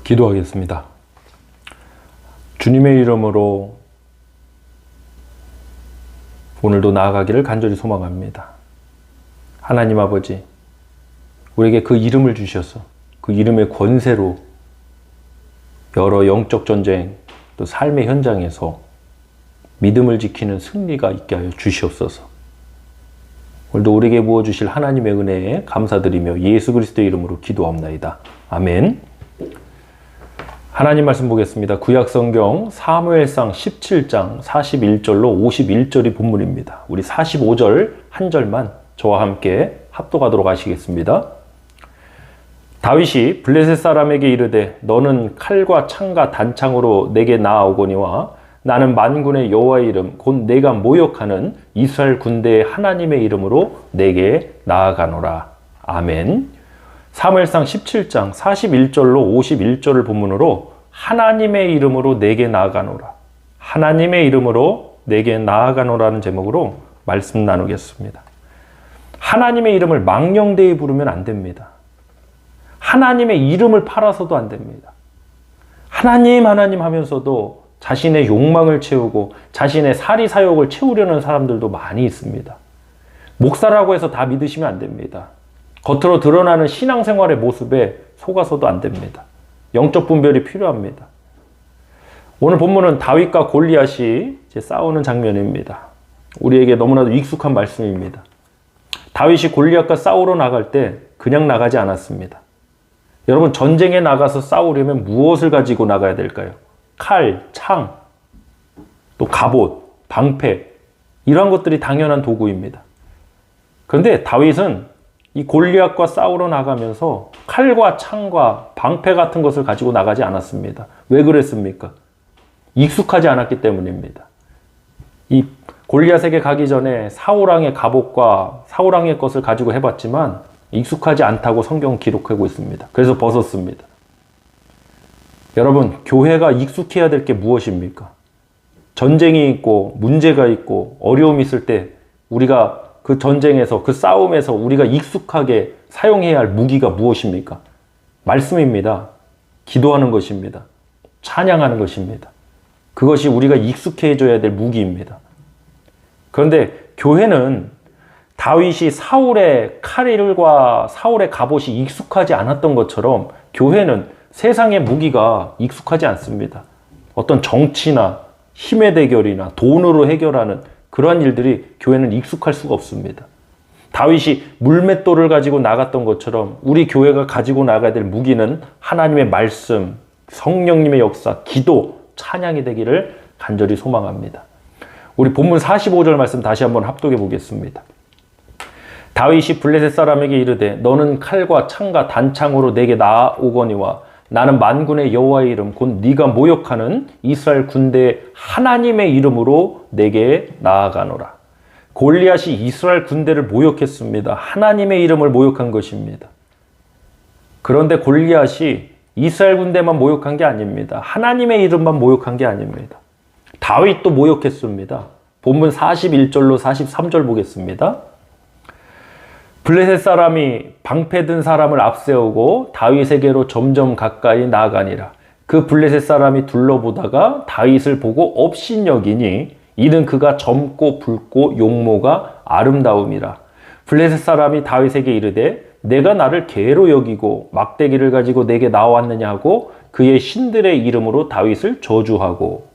기도하겠습니다. 주님의 이름으로 오늘도 나아가기를 간절히 소망합니다. 하나님 아버지, 우리에게 그 이름을 주셔서 그 이름의 권세로 여러 영적 전쟁 또 삶의 현장에서 믿음을 지키는 승리가 있게 하여 주시옵소서. 오늘도 우리에게 부어주실 하나님의 은혜에 감사드리며 예수 그리스도의 이름으로 기도합나이다. 아멘. 하나님 말씀 보겠습니다. 구약성경 사무엘상 17장 41절로 51절이 본문입니다. 우리 45절 한 절만 저와 함께 합독하도록 하시겠습니다. 다윗이 블레셋 사람에게 이르되 너는 칼과 창과 단창으로 내게 나아오거니와 나는 만군의 여호와의 이름 곧 내가 모욕하는 이스라엘 군대의 하나님의 이름으로 내게 나아가노라. 아멘. 사무엘상 17장 41절로 51절을 본문으로 하나님의 이름으로 내게 나아가노라. 하나님의 이름으로 내게 나아가노라는 제목으로 말씀 나누겠습니다. 하나님의 이름을 망령되이 부르면 안 됩니다. 하나님의 이름을 팔아서도 안 됩니다. 하나님 하나님 하면서도 자신의 욕망을 채우고 자신의 사리사욕을 채우려는 사람들도 많이 있습니다. 목사라고 해서 다 믿으시면 안 됩니다. 겉으로 드러나는 신앙생활의 모습에 속아서도 안 됩니다. 영적 분별이 필요합니다. 오늘 본문은 다윗과 골리앗이 싸우는 장면입니다. 우리에게 너무나도 익숙한 말씀입니다. 다윗이 골리앗과 싸우러 나갈 때 그냥 나가지 않았습니다. 여러분, 전쟁에 나가서 싸우려면 무엇을 가지고 나가야 될까요? 칼, 창, 또 갑옷, 방패, 이러한 것들이 당연한 도구입니다. 그런데 다윗은 이 골리앗과 싸우러 나가면서 칼과 창과 방패 같은 것을 가지고 나가지 않았습니다. 왜 그랬습니까? 익숙하지 않았기 때문입니다. 이 골리앗에게 가기 전에 사울왕의 갑옷과 사울왕의 것을 가지고 해봤지만 익숙하지 않다고 성경 기록하고 있습니다. 그래서 벗었습니다. 여러분, 교회가 익숙해야 될 게 무엇입니까? 전쟁이 있고 문제가 있고 어려움이 있을 때 우리가 그 전쟁에서 그 싸움에서 우리가 익숙하게 사용해야 할 무기가 무엇입니까? 말씀입니다. 기도하는 것입니다. 찬양하는 것입니다. 그것이 우리가 익숙해져야 될 무기입니다. 그런데 교회는 다윗이 사울의 칼과 사울의 갑옷이 익숙하지 않았던 것처럼 교회는 세상의 무기가 익숙하지 않습니다. 어떤 정치나 힘의 대결이나 돈으로 해결하는 그러한 일들이 교회는 익숙할 수가 없습니다. 다윗이 물맷돌을 가지고 나갔던 것처럼 우리 교회가 가지고 나가야 될 무기는 하나님의 말씀, 성령님의 역사, 기도, 찬양이 되기를 간절히 소망합니다. 우리 본문 45절 말씀 다시 한번 합독해 보겠습니다. 다윗이 블레셋 사람에게 이르되 너는 칼과 창과 단창으로 내게 나아오거니와 나는 만군의 여호와의 이름 곧 네가 모욕하는 이스라엘 군대의 하나님의 이름으로 내게 나아가노라. 골리앗이 이스라엘 군대를 모욕했습니다. 하나님의 이름을 모욕한 것입니다. 그런데 골리앗이 이스라엘 군대만 모욕한 게 아닙니다. 하나님의 이름만 모욕한 게 아닙니다. 다윗도 모욕했습니다. 본문 41절로 43절 보겠습니다. 블레셋 사람이 방패 든 사람을 앞세우고 다윗에게로 점점 가까이 나아가니라. 그 블레셋 사람이 둘러보다가 다윗을 보고 업신여기니 이는 그가 젊고 붉고 용모가 아름다움이라. 블레셋 사람이 다윗에게 이르되 내가 나를 개로 여기고 막대기를 가지고 내게 나왔느냐 하고 그의 신들의 이름으로 다윗을 저주하고.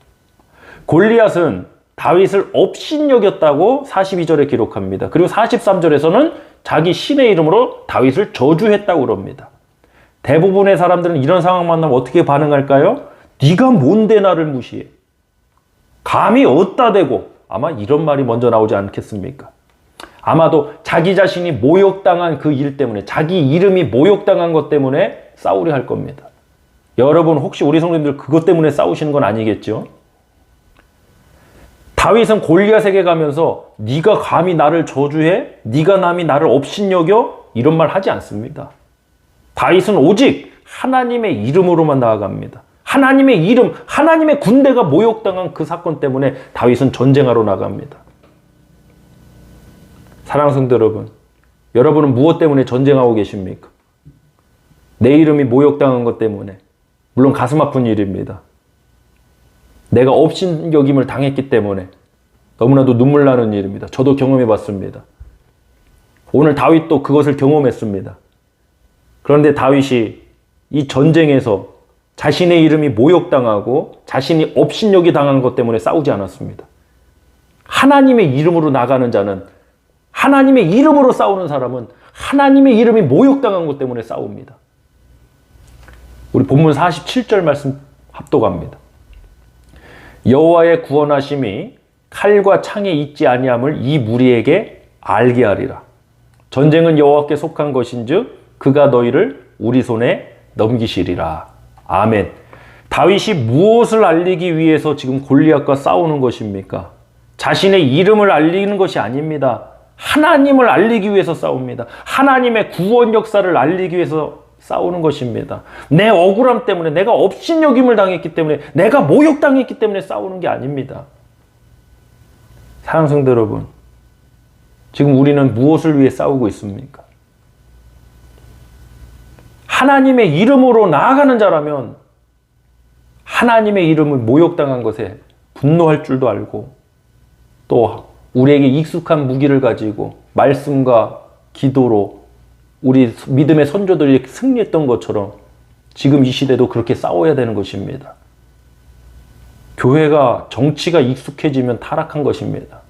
골리앗은 다윗을 업신여겼다고 42절에 기록합니다. 그리고 43절에서는 자기 신의 이름으로 다윗을 저주했다고 그럽니다. 대부분의 사람들은 이런 상황 만나면 어떻게 반응할까요? 네가 뭔데 나를 무시해? 감히 어디다 대고? 아마 이런 말이 먼저 나오지 않겠습니까? 아마도 자기 자신이 모욕당한 그 일 때문에, 자기 이름이 모욕당한 것 때문에 싸우려 할 겁니다. 여러분, 혹시 우리 성도님들 그것 때문에 싸우시는 건 아니겠죠? 다윗은 골리앗에게 가면서 네가 감히 나를 저주해? 네가 남이 나를 업신여겨? 이런 말 하지 않습니다. 다윗은 오직 하나님의 이름으로만 나아갑니다. 하나님의 이름, 하나님의 군대가 모욕당한 그 사건 때문에 다윗은 전쟁하러 나갑니다. 사랑하는 성도 여러분, 여러분은 무엇 때문에 전쟁하고 계십니까? 내 이름이 모욕당한 것 때문에, 물론 가슴 아픈 일입니다. 내가 업신여김을 당했기 때문에 너무나도 눈물 나는 일입니다. 저도 경험해 봤습니다. 오늘 다윗도 그것을 경험했습니다. 그런데 다윗이 이 전쟁에서 자신의 이름이 모욕당하고 자신이 업신여기 당한 것 때문에 싸우지 않았습니다. 하나님의 이름으로 나가는 자는, 하나님의 이름으로 싸우는 사람은 하나님의 이름이 모욕당한 것 때문에 싸웁니다. 우리 본문 47절 말씀 합독합니다. 여호와의 구원하심이 칼과 창에 있지 아니함을 이 무리에게 알게 하리라. 전쟁은 여호와께 속한 것인즉 그가 너희를 우리 손에 넘기시리라. 아멘. 다윗이 무엇을 알리기 위해서 지금 골리앗과 싸우는 것입니까? 자신의 이름을 알리는 것이 아닙니다. 하나님을 알리기 위해서 싸웁니다. 하나님의 구원 역사를 알리기 위해서 싸우는 것입니다. 내 억울함 때문에, 내가 업신여김을 당했기 때문에, 내가 모욕당했기 때문에 싸우는 게 아닙니다. 사랑하는 성도 여러분, 지금 우리는 무엇을 위해 싸우고 있습니까? 하나님의 이름으로 나아가는 자라면 하나님의 이름을 모욕당한 것에 분노할 줄도 알고, 또 우리에게 익숙한 무기를 가지고 말씀과 기도로 우리 믿음의 선조들이 승리했던 것처럼 지금 이 시대도 그렇게 싸워야 되는 것입니다. 교회가 정치가 익숙해지면 타락한 것입니다.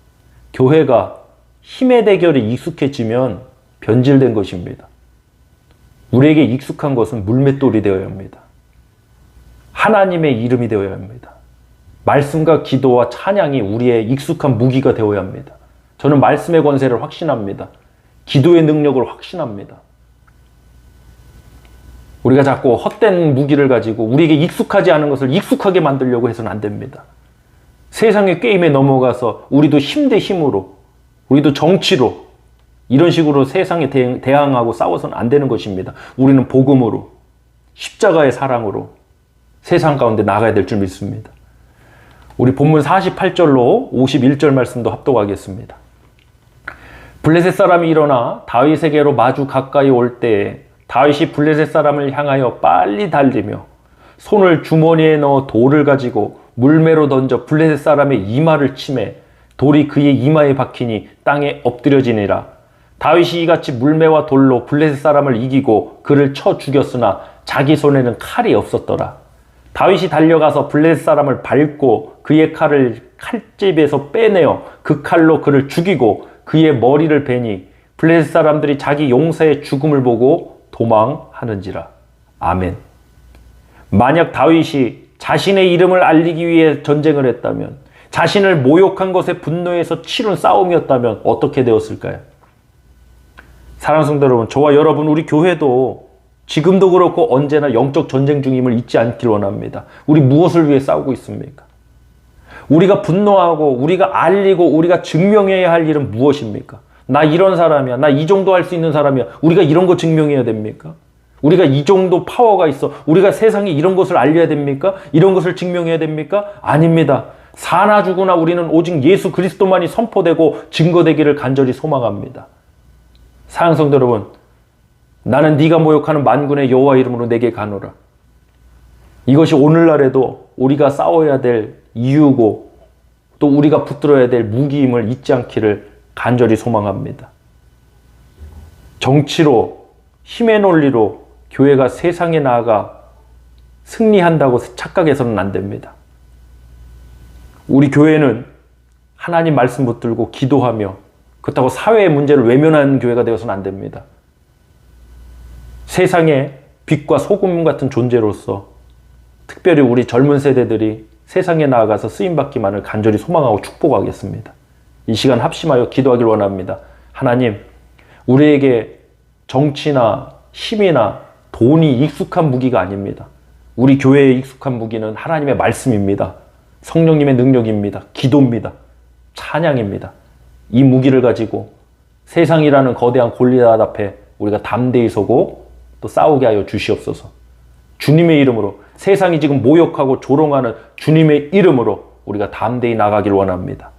교회가 힘의 대결에 익숙해지면 변질된 것입니다. 우리에게 익숙한 것은 물맷돌이 되어야 합니다. 하나님의 이름이 되어야 합니다. 말씀과 기도와 찬양이 우리의 익숙한 무기가 되어야 합니다. 저는 말씀의 권세를 확신합니다. 기도의 능력을 확신합니다. 우리가 자꾸 헛된 무기를 가지고 우리에게 익숙하지 않은 것을 익숙하게 만들려고 해서는 안 됩니다. 세상의 게임에 넘어가서 우리도 힘 대 힘으로, 우리도 정치로 이런 식으로 세상에 대항하고 싸워서는 안 되는 것입니다. 우리는 복음으로, 십자가의 사랑으로 세상 가운데 나가야 될 줄 믿습니다. 우리 본문 48절로 51절 말씀도 합독하겠습니다. 블레셋 사람이 일어나 다윗에게로 마주 가까이 올 때에 다윗이 블레셋 사람을 향하여 빨리 달리며 손을 주머니에 넣어 돌을 가지고 물매로 던져 블레셋 사람의 이마를 치매 돌이 그의 이마에 박히니 땅에 엎드려지니라. 다윗이 이같이 물매와 돌로 블레셋 사람을 이기고 그를 쳐 죽였으나 자기 손에는 칼이 없었더라. 다윗이 달려가서 블레셋 사람을 밟고 그의 칼을 칼집에서 빼내어 그 칼로 그를 죽이고 그의 머리를 베니 블레셋 사람들이 자기 용사의 죽음을 보고 도망하는지라. 아멘. 만약 다윗이 자신의 이름을 알리기 위해 전쟁을 했다면, 자신을 모욕한 것에 분노해서 치룬 싸움이었다면 어떻게 되었을까요? 사랑하는 성도 여러분, 저와 여러분, 우리 교회도 지금도 그렇고 언제나 영적 전쟁 중임을 잊지 않길 원합니다. 우리 무엇을 위해 싸우고 있습니까? 우리가 분노하고 우리가 알리고 우리가 증명해야 할 일은 무엇입니까? 나 이런 사람이야. 나 이 정도 할 수 있는 사람이야. 우리가 이런 거 증명해야 됩니까? 우리가 이 정도 파워가 있어. 우리가 세상에 이런 것을 알려야 됩니까? 이런 것을 증명해야 됩니까? 아닙니다. 사나 죽으나 우리는 오직 예수 그리스도만이 선포되고 증거되기를 간절히 소망합니다. 사랑하는 성도 여러분, 나는 네가 모욕하는 만군의 여호와 이름으로 내게 가노라. 이것이 오늘날에도 우리가 싸워야 될 이유고 또 우리가 붙들어야 될 무기임을 잊지 않기를 간절히 소망합니다. 정치로, 힘의 논리로 교회가 세상에 나아가 승리한다고 착각해서는 안 됩니다. 우리 교회는 하나님 말씀 붙들고 기도하며 그렇다고 사회의 문제를 외면하는 교회가 되어서는 안 됩니다. 세상에 빛과 소금 같은 존재로서 특별히 우리 젊은 세대들이 세상에 나아가서 쓰임받기만을 간절히 소망하고 축복하겠습니다. 이 시간 합심하여 기도하길 원합니다. 하나님, 우리에게 정치나 힘이나 돈이 익숙한 무기가 아닙니다. 우리 교회에 익숙한 무기는 하나님의 말씀입니다. 성령님의 능력입니다. 기도입니다. 찬양입니다. 이 무기를 가지고 세상이라는 거대한 골리앗 앞에 우리가 담대히 서고 또 싸우게 하여 주시옵소서. 주님의 이름으로, 세상이 지금 모욕하고 조롱하는 주님의 이름으로 우리가 담대히 나가길 원합니다.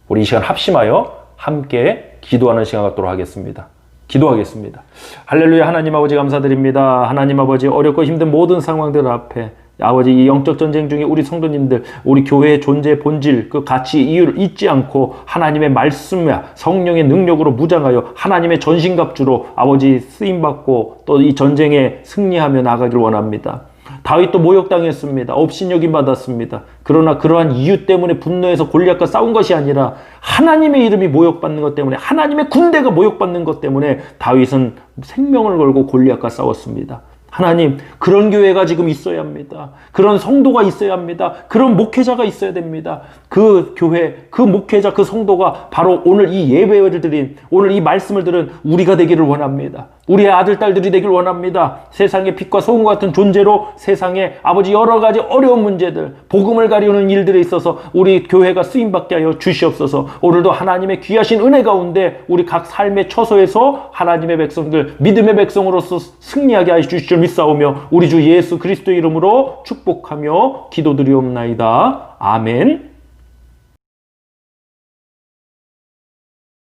우리 이 시간 합심하여 함께 기도하는 시간 갖도록 하겠습니다. 기도하겠습니다. 할렐루야. 하나님 아버지 감사드립니다. 하나님 아버지, 어렵고 힘든 모든 상황들 앞에 아버지, 이 영적 전쟁 중에 우리 성도님들, 우리 교회의 존재 본질, 그 가치, 이유를 잊지 않고 하나님의 말씀과 성령의 능력으로 무장하여 하나님의 전신갑주로 아버지 쓰임받고 또 이 전쟁에 승리하며 나가길 원합니다. 다윗도 모욕당했습니다. 업신여김 받았습니다. 그러나 그러한 이유 때문에 분노해서 골리앗과 싸운 것이 아니라 하나님의 이름이 모욕받는 것 때문에, 하나님의 군대가 모욕받는 것 때문에 다윗은 생명을 걸고 골리앗과 싸웠습니다. 하나님, 그런 교회가 지금 있어야 합니다. 그런 성도가 있어야 합니다. 그런 목회자가 있어야 됩니다. 그 교회, 그 목회자, 그 성도가 바로 오늘 이 예배를 드린, 오늘 이 말씀을 들은 우리가 되기를 원합니다. 우리의 아들, 딸들이 되길 원합니다. 세상의 빛과 소금과 같은 존재로 세상에 아버지 여러 가지 어려운 문제들, 복음을 가리우는 일들에 있어서 우리 교회가 쓰임받게 하여 주시옵소서. 오늘도 하나님의 귀하신 은혜 가운데 우리 각 삶의 처소에서 하나님의 백성들, 믿음의 백성으로서 승리하게 하여 주실 줄 믿사오며 우리 주 예수 그리스도의 이름으로 축복하며 기도드리옵나이다. 아멘.